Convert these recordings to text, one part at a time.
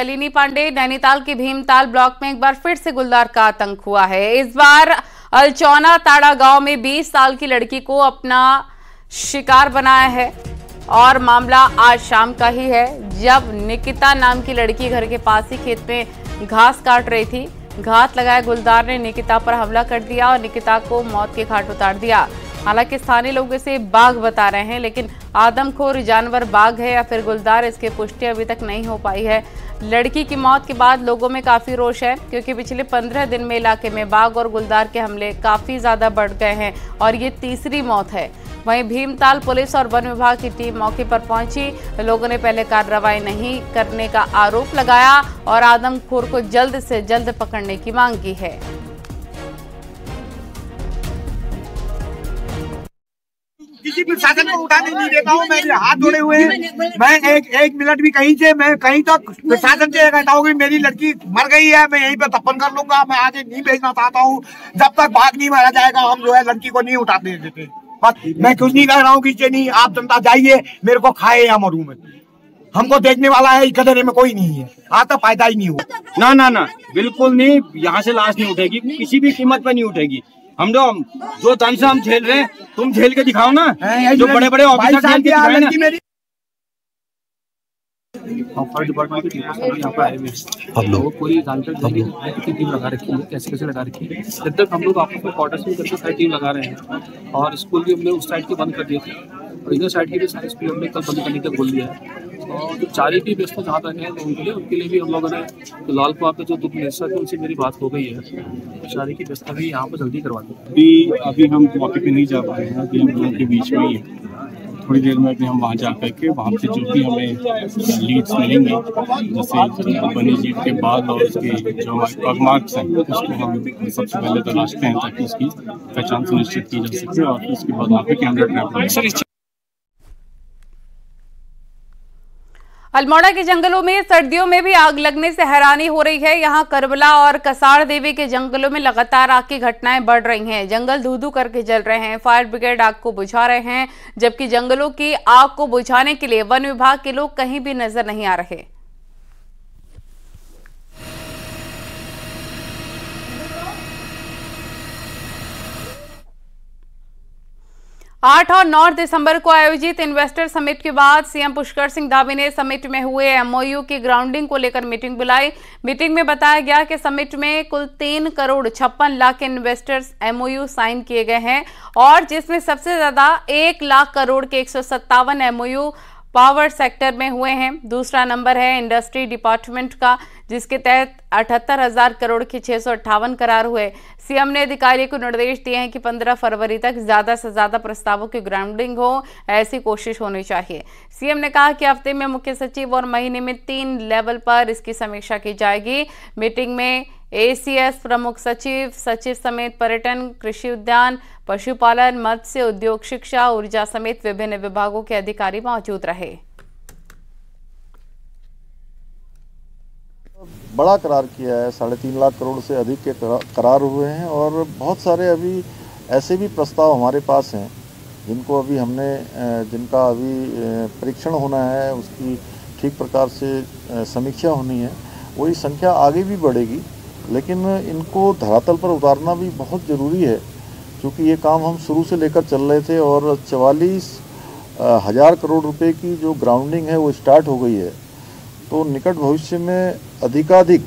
नलिनी पांडे, नैनीताल के भीमताल ब्लॉक में एक बार फिर से गुलदार का आतंक हुआ है। इस बार अलचौना ताड़ा गांव में 20 साल की लड़की को अपना शिकार बनाया है और मामला आज शाम का ही है, जब निकिता नाम की लड़की घर के पास ही खेत में घास काट रही थी। घात लगाए गुलदार ने निकिता पर हमला कर दिया और निकिता को मौत के घाट उतार दिया। हालांकि स्थानीय लोग इसे बाघ बता रहे हैं, लेकिन आदमखोर जानवर बाघ है या फिर गुलदार, इसकी पुष्टि अभी तक नहीं हो पाई है। लड़की की मौत के बाद लोगों में काफी रोष है, क्योंकि पिछले 15 दिन में इलाके में बाघ और गुलदार के हमले काफी ज्यादा बढ़ गए हैं और ये तीसरी मौत है। वहीं भीमताल पुलिस और वन विभाग की टीम मौके पर पहुंची। लोगों ने पहले कार्रवाई नहीं करने का आरोप लगाया और आदमखोर को जल्द से जल्द पकड़ने की मांग की है। किसी भी शासन को उठाने नहीं देता हूँ। मेरे हाथ जोड़े हुए हैं। मैं एक मिनट भी कहीं से, मैं कहीं तक प्रशासन से कहता हूँ कि मेरी लड़की मर गई है, मैं यहीं पे दफन कर लूंगा। मैं आगे नहीं भेजना चाहता हूँ। जब तक बाघ नहीं मारा जाएगा हम जो है लड़की को नहीं उठाने देते। बस मैं कुछ नहीं कह रहा हूँ कि नहीं, आप जनता जाइए, मेरे को खाए या मरूं मैं। हमको देखने वाला है कदरे में कोई नहीं है। आज तक फायदा ही नहीं हुआ। ना बिल्कुल नहीं। यहाँ से लाश नहीं उठेगी, किसी भी कीमत पर नहीं उठेगी। हम जो तन से हम झेल रहे हैं, तुम झेल के दिखाओ ना। जो बड़े बड़े ऑफिसर झेल के दिखाए ना। फायर डिपार्टमेंट की टीम यहाँ पर आए हुए हैं। हम लोग पूरी जानकारी कितनी टीम लगा रखी है, कैसे कैसे लगा रखी है। जब तक हम लोग आपस में क्वार्टर्स में करके सारी टीम लगा रहे हैं। और स्कूल भी हमने उस साइड की बंद कर दिए थे और इधर साइड की भी सारे स्कूल हमने कल बंद करने का बोल दिया है। और जो चैरिटी व्यवस्था जहाँ तक है तो उनके लिए भी हम लोगों ने तो लाल कुआं पे जो दुख मिनिस्टर थे उनसे मेरी बात हो गई है। चैरिटी की व्यवस्था भी यहाँ पर जल्दी करवा दी। अभी हम मौके पे नहीं जा पाए हैं, अभी हम लोगों के बीच में ही है। थोड़ी देर में अभी हम वहाँ जा करके वहाँ से जो भी हमें लीड्स मिलेंगे, जैसे बनी जीत के बाद और उसके जो हमारे पगमार्क्स हैं उसको हम सबसे पहले तलाशते हैं ताकि उसकी पहचान सुनिश्चित की जा सके और उसके बाद वहाँ पे कैमरा ट्रैप। अल्मोड़ा के जंगलों में सर्दियों में भी आग लगने से हैरानी हो रही है। यहां करबला और कसार देवी के जंगलों में लगातार आग की घटनाएं बढ़ रही हैं। जंगल धू-धू करके जल रहे हैं। फायर ब्रिगेड आग को बुझा रहे हैं, जबकि जंगलों की आग को बुझाने के लिए वन विभाग के लोग कहीं भी नजर नहीं आ रहे। 8 और 9 दिसंबर को आयोजित इन्वेस्टर समिट के बाद सीएम पुष्कर सिंह धामी ने समिट में हुए एमओयू की ग्राउंडिंग को लेकर मीटिंग बुलाई। मीटिंग में बताया गया कि समिट में कुल 3 crore 56 lakh investors MOU sign किए गए हैं और जिसमें सबसे ज्यादा 1 लाख करोड़ के 157 एमओयू पावर सेक्टर में हुए हैं। दूसरा नंबर है इंडस्ट्री डिपार्टमेंट का, जिसके तहत 78,000 करोड़ के 658 करार हुए। सीएम ने अधिकारियों को निर्देश दिए हैं कि 15 फरवरी तक ज्यादा से ज्यादा प्रस्तावों की ग्राउंडिंग हो, ऐसी कोशिश होनी चाहिए। सीएम ने कहा कि हफ्ते में मुख्य सचिव और महीने में 3 लेवल पर इसकी समीक्षा की जाएगी। मीटिंग में एसीएस, प्रमुख सचिव, सचिव समेत पर्यटन, कृषि उद्यान, पशुपालन, मत्स्य उद्योग, शिक्षा, ऊर्जा समेत विभिन्न विभागों के अधिकारी मौजूद रहे। बड़ा करार किया है, 3.5 लाख करोड़ से अधिक के करार हुए हैं और बहुत सारे अभी ऐसे भी प्रस्ताव हमारे पास हैं जिनका अभी परीक्षण होना है, उसकी ठीक प्रकार से समीक्षा होनी है। वही संख्या आगे भी बढ़ेगी, लेकिन इनको धरातल पर उतारना भी बहुत ज़रूरी है, क्योंकि ये काम हम शुरू से लेकर चल रहे थे और 44,000 करोड़ रुपए की जो ग्राउंडिंग है वो स्टार्ट हो गई है। तो निकट भविष्य में अधिकाधिक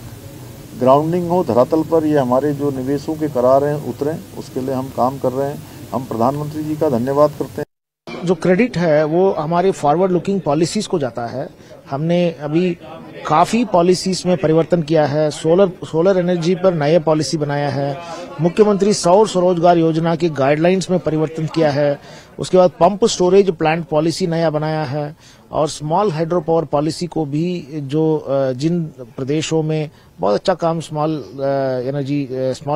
ग्राउंडिंग हो धरातल पर, ये हमारे जो निवेशों के करार हैं उतरें, उसके लिए हम काम कर रहे हैं। हम प्रधानमंत्री जी का धन्यवाद करते हैं। जो क्रेडिट है वो हमारे फॉरवर्ड लुकिंग पॉलिसीज को जाता है। हमने अभी काफी पॉलिसीज में परिवर्तन किया है। सोलर एनर्जी पर नया पॉलिसी बनाया है। मुख्यमंत्री सौर स्वरोजगार योजना की गाइडलाइंस में परिवर्तन किया है। उसके बाद पंप स्टोरेज प्लांट पॉलिसी नया बनाया है और स्मॉल हाइड्रो पावर पॉलिसी को भी, जो जिन प्रदेशों में बहुत अच्छा काम स्मॉल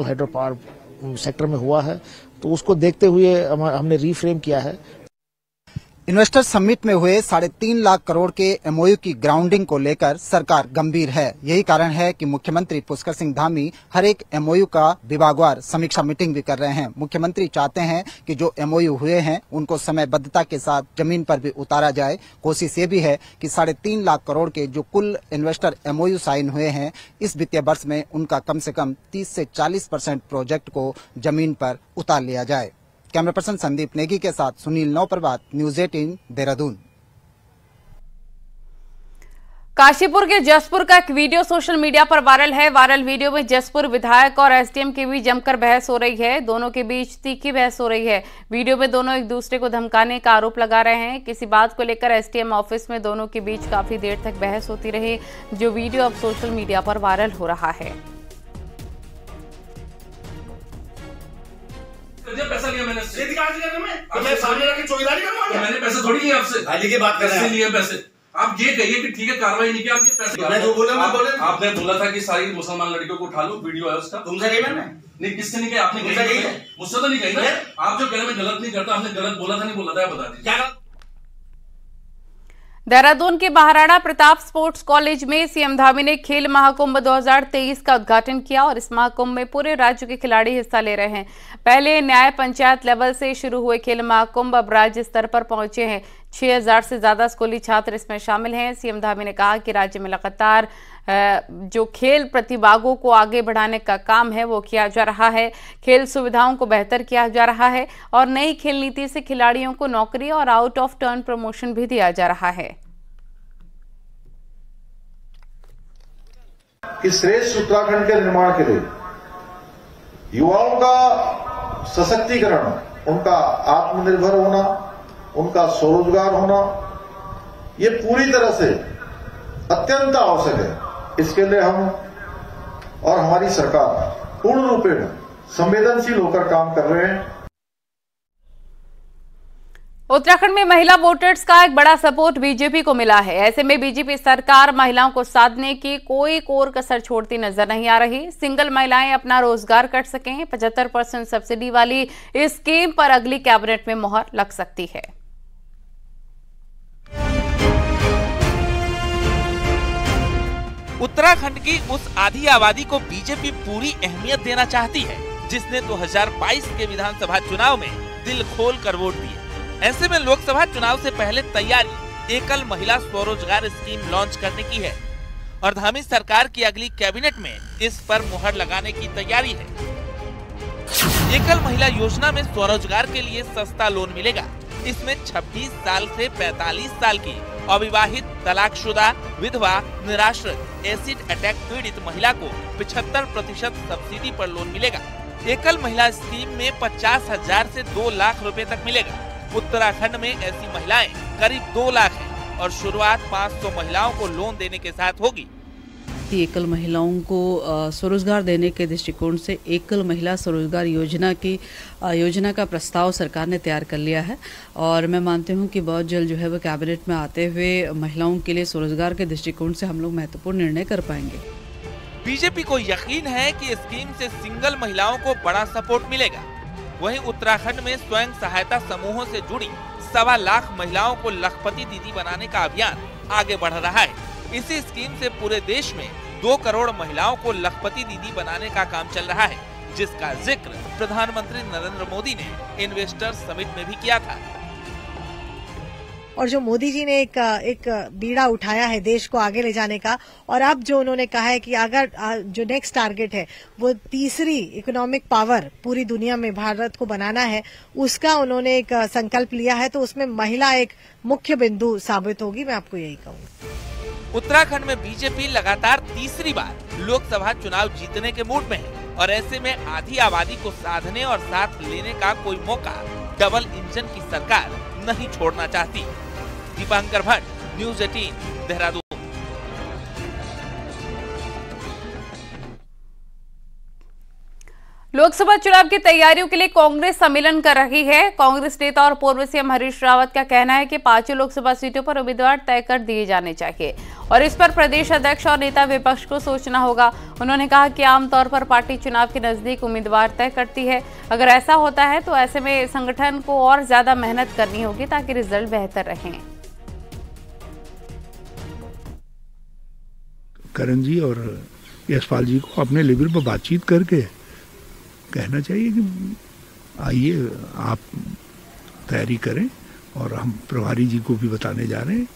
हाइड्रो पावर सेक्टर में हुआ है, तो उसको देखते हुए हमने रीफ्रेम किया है। इन्वेस्टर समिट में हुए 3.5 लाख करोड़ के एमओयू की ग्राउंडिंग को लेकर सरकार गंभीर है। यही कारण है कि मुख्यमंत्री पुष्कर सिंह धामी हर एक एमओयू का विभागवार समीक्षा मीटिंग भी कर रहे हैं। मुख्यमंत्री चाहते हैं कि जो एमओयू हुए हैं उनको समयबद्धता के साथ जमीन पर भी उतारा जाए। कोशिश ये भी है कि 3.5 लाख करोड़ के जो कुल इन्वेस्टर एमओयू साइन हुए हैं इस वित्तीय वर्ष में उनका कम से कम 30 से 40% प्रोजेक्ट को जमीन पर उतार लिया जाए। कैमरा पर्सन संदीप नेगी के साथ सुनील नौप्रभात, न्यूज 18 देहरादून। काशीपुर के जसपुर का एक वीडियो सोशल मीडिया पर वायरल है। वायरल वीडियो में जसपुर विधायक और एसडीएम के बीच जमकर बहस हो रही है। दोनों के बीच तीखी बहस हो रही है। वीडियो में दोनों एक दूसरे को धमकाने का आरोप लगा रहे हैं। किसी बात को लेकर एसडीएम ऑफिस में दोनों के बीच काफी देर तक बहस होती रही, जो वीडियो अब सोशल मीडिया पर वायरल हो रहा है। पैसा लिया मैंने, मैं सामने रख के चौकीदारी करूंगा। मैंने पैसा थोड़ी लिया आपसे, हाली की बात कर रहे हैं। लिए पैसे आप ये कहिए कि ठीक है कार्रवाई नहीं किया, आप ये पैसे मैं जो बोला मैं बोले। आपने बोला था कि सारी मुसलमान लड़कियों को उठा लो, वीडियो है उसका। तुमसे कही मैंने? नहीं, किससे नहीं कही? आपने मुझसे तो नहीं कही ना। आप जो कह रहे मैं गलत नहीं करता, आपने गलत बोला था नहीं बोला था, बता दीजिए क्या। देहरादून के महाराणा प्रताप स्पोर्ट्स कॉलेज में सीएम धामी ने खेल महाकुंभ 2023 का उद्घाटन किया और इस महाकुंभ में पूरे राज्य के खिलाड़ी हिस्सा ले रहे हैं। पहले न्याय पंचायत लेवल से शुरू हुए खेल महाकुंभ अब राज्य स्तर पर पहुंचे हैं। 6000 से ज्यादा स्कूली छात्र इसमें शामिल हैं। सीएम धामी ने कहा कि राज्य में लगातार जो खेल प्रतिभागों को आगे बढ़ाने का काम है वो किया जा रहा है। खेल सुविधाओं को बेहतर किया जा रहा है और नई खेल नीति से खिलाड़ियों को नौकरी और आउट ऑफ टर्न प्रमोशन भी दिया जा रहा है। कि श्रेष्ठ उत्तराखंड के निर्माण के लिए युवाओं का सशक्तिकरण, उनका आत्मनिर्भर होना, उनका स्वरोजगार होना, ये पूरी तरह से अत्यंत आवश्यक है। इसके लिए हम और हमारी सरकार पूर्ण रूपेण संवेदनशील होकर काम कर रहे हैं। उत्तराखंड में महिला वोटर्स का एक बड़ा सपोर्ट बीजेपी को मिला है। ऐसे में बीजेपी सरकार महिलाओं को साधने की कोई कोर कसर छोड़ती नजर नहीं आ रही। सिंगल महिलाएं अपना रोजगार कर सकें, 75% सब्सिडी वाली इस स्कीम पर अगली कैबिनेट में मोहर लग सकती है। उत्तराखंड की उस आधी आबादी को बीजेपी पूरी अहमियत देना चाहती है जिसने 2022 के विधानसभा चुनाव में दिल खोल कर वोट दिए। ऐसे में लोकसभा चुनाव से पहले तैयारी एकल महिला स्वरोजगार स्कीम लॉन्च करने की है और धामी सरकार की अगली कैबिनेट में इस पर मुहर लगाने की तैयारी है। एकल महिला योजना में स्वरोजगार के लिए सस्ता लोन मिलेगा। इसमें 26 साल से 45 साल की अविवाहित, तलाकशुदा, विधवा, निराश्रित, एसिड अटैक पीड़ित महिला को 75% सब्सिडी पर लोन मिलेगा। एकल महिला स्कीम में 50,000 से 2 लाख रुपए तक मिलेगा। उत्तराखंड में ऐसी महिलाएं करीब 2 लाख हैं और शुरुआत 500 महिलाओं को लोन देने के साथ होगी। एकल महिलाओं को स्वरोजगार देने के दृष्टिकोण से एकल महिला स्वरोजगार योजना का प्रस्ताव सरकार ने तैयार कर लिया है और मैं मानती हूं कि बहुत जल्द जो है वो कैबिनेट में आते हुए महिलाओं के लिए स्वरोजगार के दृष्टिकोण से हम लोग महत्वपूर्ण निर्णय कर पाएंगे। बीजेपी को यकीन है कि स्कीम से सिंगल महिलाओं को बड़ा सपोर्ट मिलेगा। वहीं उत्तराखंड में स्वयं सहायता समूहों से जुड़ी 1.25 लाख महिलाओं को लखपति दीदी बनाने का अभियान आगे बढ़ रहा है। इसी स्कीम से पूरे देश में 2 करोड़ महिलाओं को लखपति दीदी बनाने का काम चल रहा है, जिसका जिक्र प्रधानमंत्री नरेंद्र मोदी ने इन्वेस्टर समिट में भी किया था। और जो मोदी जी ने एक बीड़ा उठाया है देश को आगे ले जाने का, और अब जो उन्होंने कहा है कि अगर जो नेक्स्ट टारगेट है वो तीसरी इकोनॉमिक पावर पूरी दुनिया में भारत को बनाना है, उसका उन्होंने एक संकल्प लिया है, तो उसमें महिला एक मुख्य बिंदु साबित होगी। मैं आपको यही कहूँगी। उत्तराखंड में बीजेपी लगातार तीसरी बार लोकसभा चुनाव जीतने के मूड में है और ऐसे में आधी आबादी को साधने और साथ लेने का कोई मौका डबल इंजन की सरकार नहीं छोड़ना चाहती। दीपांकर भट्ट, न्यूज 18 देहरादून। लोकसभा चुनाव की तैयारियों के लिए कांग्रेस सम्मेलन कर रही है। कांग्रेस नेता और पूर्व सीएम हरीश रावत का कहना है कि 5 लोकसभा सीटों पर उम्मीदवार तय कर दिए जाने चाहिए और इस पर प्रदेश अध्यक्ष और नेता विपक्ष को सोचना होगा। उन्होंने कहा कि आमतौर पर पार्टी चुनाव के नजदीक उम्मीदवार तय करती है। अगर ऐसा होता है तो ऐसे में संगठन को और ज्यादा मेहनत करनी होगी ताकि रिजल्ट बेहतर रहे। करण जी और यशपाल जी को अपने लेवल पर बातचीत करके कहना चाहिए कि आइए आप तैयारी करें और हम प्रभारी जी को भी बताने जा रहे हैं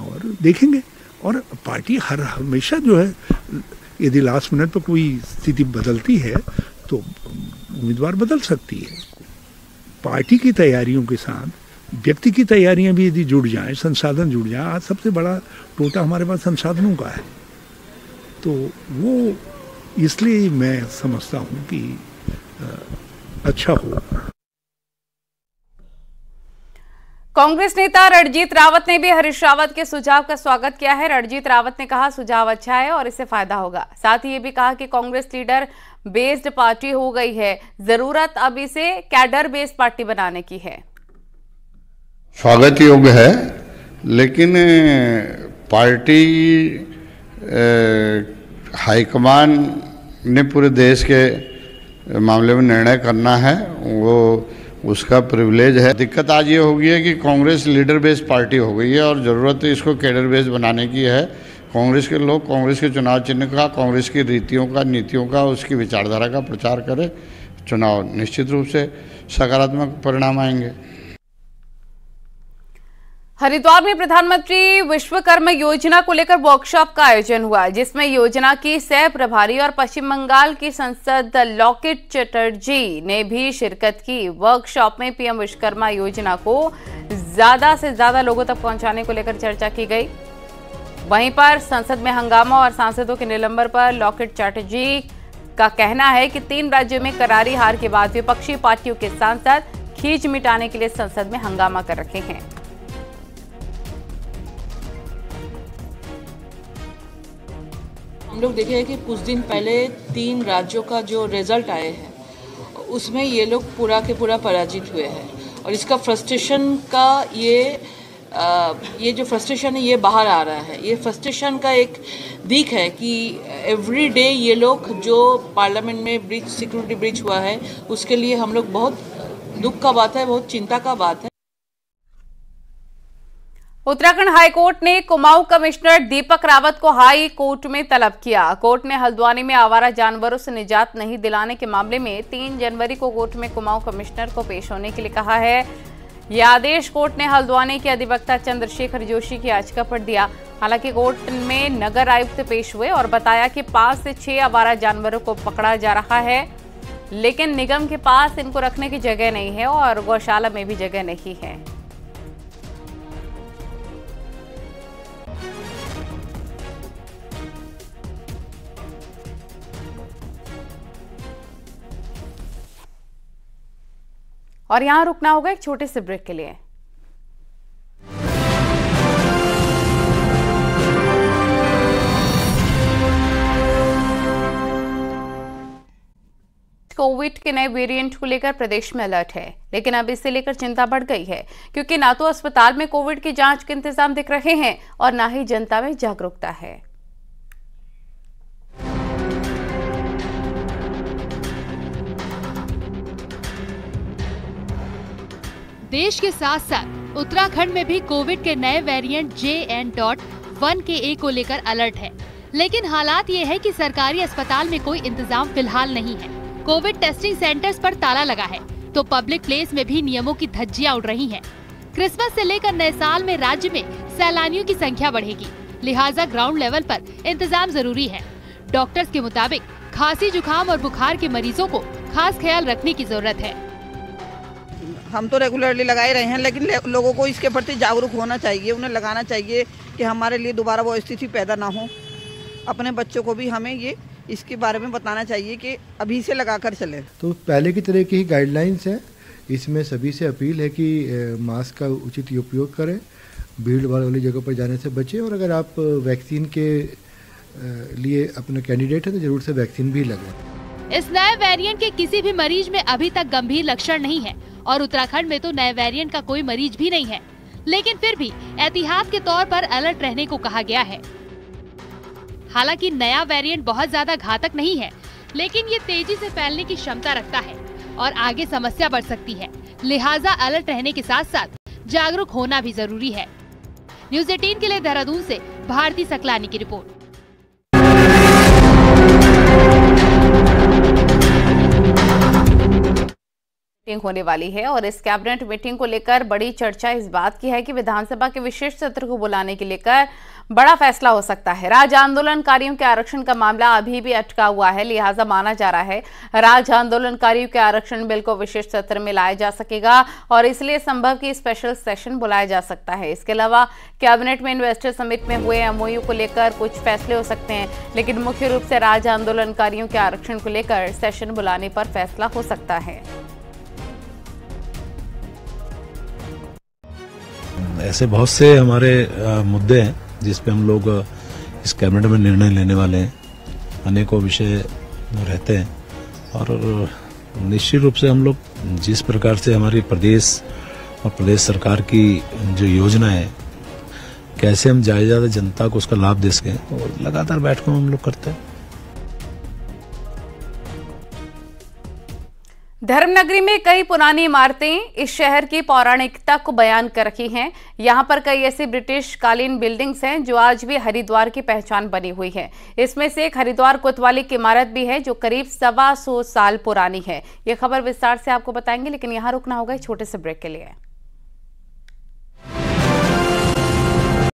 और देखेंगे। और पार्टी हमेशा जो है यदि लास्ट मिनट पर कोई स्थिति बदलती है तो उम्मीदवार बदल सकती है। पार्टी की तैयारियों के साथ व्यक्ति की तैयारियां भी यदि जुड़ जाएं, संसाधन जुड़ जाएं, आज सबसे बड़ा टोटा हमारे पास संसाधनों का है, तो वो इसलिए मैं समझता हूं कि अच्छा हो। कांग्रेस नेता रणजीत रावत ने भी हरीश रावत के सुझाव का स्वागत किया है। रणजीत रावत ने कहा सुझाव अच्छा है और इससे फायदा होगा। साथ ही ये भी कहा कि कांग्रेस लीडर बेस्ड पार्टी हो गई है, जरूरत अब इसे कैडर बेस्ड पार्टी बनाने की है। स्वागत योग्य है, लेकिन पार्टी हाईकमान ने पूरे देश के मामले में निर्णय करना है, वो उसका प्रिविलेज है। दिक्कत आज ये हो गई है कि कांग्रेस लीडर बेस्ड पार्टी हो गई है और ज़रूरत इसको कैडर बेस्ड बनाने की है। कांग्रेस के लोग कांग्रेस के चुनाव चिन्ह का, कांग्रेस की रीतियों का, नीतियों का, उसकी विचारधारा का प्रचार करें। चुनाव निश्चित रूप से सकारात्मक परिणाम आएंगे। हरिद्वार में प्रधानमंत्री विश्वकर्मा योजना को लेकर वर्कशॉप का आयोजन हुआ, जिसमें योजना की सह प्रभारी और पश्चिम बंगाल की सांसद लॉकेट चटर्जी ने भी शिरकत की। वर्कशॉप में पीएम विश्वकर्मा योजना को ज्यादा से ज्यादा लोगों तक पहुंचाने को लेकर चर्चा की गई। वहीं पर संसद में हंगामा और सांसदों के निलंबन पर लॉकेट चटर्जी का कहना है कि 3 राज्यों में करारी हार के बाद विपक्षी पार्टियों के सांसद खींच मिटाने के लिए संसद में हंगामा कर रहे हैं। हम लोग देखे हैं कि कुछ दिन पहले 3 राज्यों का जो रिजल्ट आए हैं उसमें ये लोग पूरा के पूरा पराजित हुए हैं और इसका फ्रस्ट्रेशन का ये जो फ्रस्ट्रेशन है ये बाहर आ रहा है। ये फ्रस्ट्रेशन का एक दिख है कि एवरी डे ये लोग जो पार्लियामेंट में सिक्योरिटी ब्रीच हुआ है उसके लिए हम लोग बहुत दुख का बात है, बहुत चिंता का बात है। उत्तराखंड हाईकोर्ट ने कुमाऊं कमिश्नर दीपक रावत को हाई कोर्ट में तलब किया। कोर्ट ने हल्द्वानी में आवारा जानवरों से निजात नहीं दिलाने के मामले में 3 जनवरी को कोर्ट में कुमाऊं कमिश्नर को पेश होने के लिए कहा है। यह आदेश कोर्ट ने हल्द्वानी के अधिवक्ता चंद्रशेखर जोशी की याचिका पर दिया। हालांकि कोर्ट में नगर आयुक्त पेश हुए और बताया कि 5 से 6 आवारा जानवरों को पकड़ा जा रहा है, लेकिन निगम के पास इनको रखने की जगह नहीं है और गौशाला में भी जगह नहीं है। और यहां रुकना होगा एक छोटे से ब्रेक के लिए। कोविड के नए वेरिएंट को लेकर प्रदेश में अलर्ट है, लेकिन अब इसे लेकर चिंता बढ़ गई है क्योंकि ना तो अस्पताल में कोविड की जांच के इंतजाम दिख रहे हैं और ना ही जनता में जागरूकता है। देश के साथ साथ उत्तराखंड में भी कोविड के नए वेरिएंट JN.1 को लेकर अलर्ट है, लेकिन हालात ये है कि सरकारी अस्पताल में कोई इंतजाम फिलहाल नहीं है। कोविड टेस्टिंग सेंटर्स पर ताला लगा है तो पब्लिक प्लेस में भी नियमों की धज्जियां उड़ रही हैं। क्रिसमस से लेकर नए साल में राज्य में सैलानियों की संख्या बढ़ेगी, लिहाजा ग्राउंड लेवल पर इंतजाम जरूरी है। डॉक्टर्स के मुताबिक खांसी, जुकाम और बुखार के मरीजों को खास ख्याल रखने की जरूरत है। हम तो रेगुलरली लगा ही रहे हैं, लेकिन लोगों को इसके प्रति जागरूक होना चाहिए, उन्हें लगाना चाहिए कि हमारे लिए दोबारा वो स्थिति पैदा ना हो। अपने बच्चों को भी हमें ये इसके बारे में बताना चाहिए कि अभी से लगाकर चले। तो पहले की तरह की ही गाइडलाइंस है, इसमें सभी से अपील है कि मास्क का उचित उपयोग करें, भीड़ भाड़ वाली जगह पर जाने से बचें और अगर आप वैक्सीन के लिए अपने कैंडिडेट हैं तो जरूर से वैक्सीन भी लगवाएं। इस नए वेरिएंट के किसी भी मरीज में अभी तक गंभीर लक्षण नहीं है और उत्तराखंड में तो नए वेरिएंट का कोई मरीज भी नहीं है, लेकिन फिर भी एहतियात के तौर पर अलर्ट रहने को कहा गया है। हालांकि नया वेरिएंट बहुत ज्यादा घातक नहीं है, लेकिन ये तेजी से फैलने की क्षमता रखता है और आगे समस्या बढ़ सकती है। लिहाजा अलर्ट रहने के साथ साथ जागरूक होना भी जरूरी है। न्यूज़ 18 के लिए देहरादून से भारती सकलानी की रिपोर्ट। मीटिंग होने वाली है और इस कैबिनेट मीटिंग को लेकर बड़ी चर्चा इस बात की है कि विधानसभा के विशेष सत्र को बुलाने के लेकर बड़ा फैसला हो सकता है। राज्य आंदोलनकारियों के आरक्षण का मामला अभी भी अटका हुआ है, लिहाजा माना जा रहा है राज्य आंदोलनकारियों के आरक्षण बिल को विशेष सत्र में लाया जा सकेगा और इसलिए संभव की स्पेशल सेशन बुलाया जा सकता है। इसके अलावा कैबिनेट में इन्वेस्टर समिट में हुए एमओयू को लेकर कुछ फैसले हो सकते हैं, लेकिन मुख्य रूप से राज्य आंदोलनकारियों के आरक्षण को लेकर सेशन बुलाने पर फैसला हो सकता है। ऐसे बहुत से हमारे मुद्दे हैं जिस पे हम लोग इस कैबिनेट में निर्णय लेने वाले हैं। अनेकों विषय रहते हैं और निश्चित रूप से हम लोग जिस प्रकार से हमारी प्रदेश और प्रदेश सरकार की जो योजना है, कैसे हम ज़्यादा जनता को उसका लाभ दे सकें, और लगातार बैठकों में हम लोग करते हैं। धर्मनगरी में कई पुरानी इमारतें इस शहर की पौराणिकता को बयान कर रही हैं। यहाँ पर कई ऐसी ब्रिटिश कालीन बिल्डिंग्स हैं जो आज भी हरिद्वार की पहचान बनी हुई है। इसमें से एक हरिद्वार कोतवाली की इमारत भी है जो करीब 125 साल पुरानी है। ये खबर विस्तार से आपको बताएंगे, लेकिन यहाँ रुकना होगा एक छोटे से ब्रेक के लिए।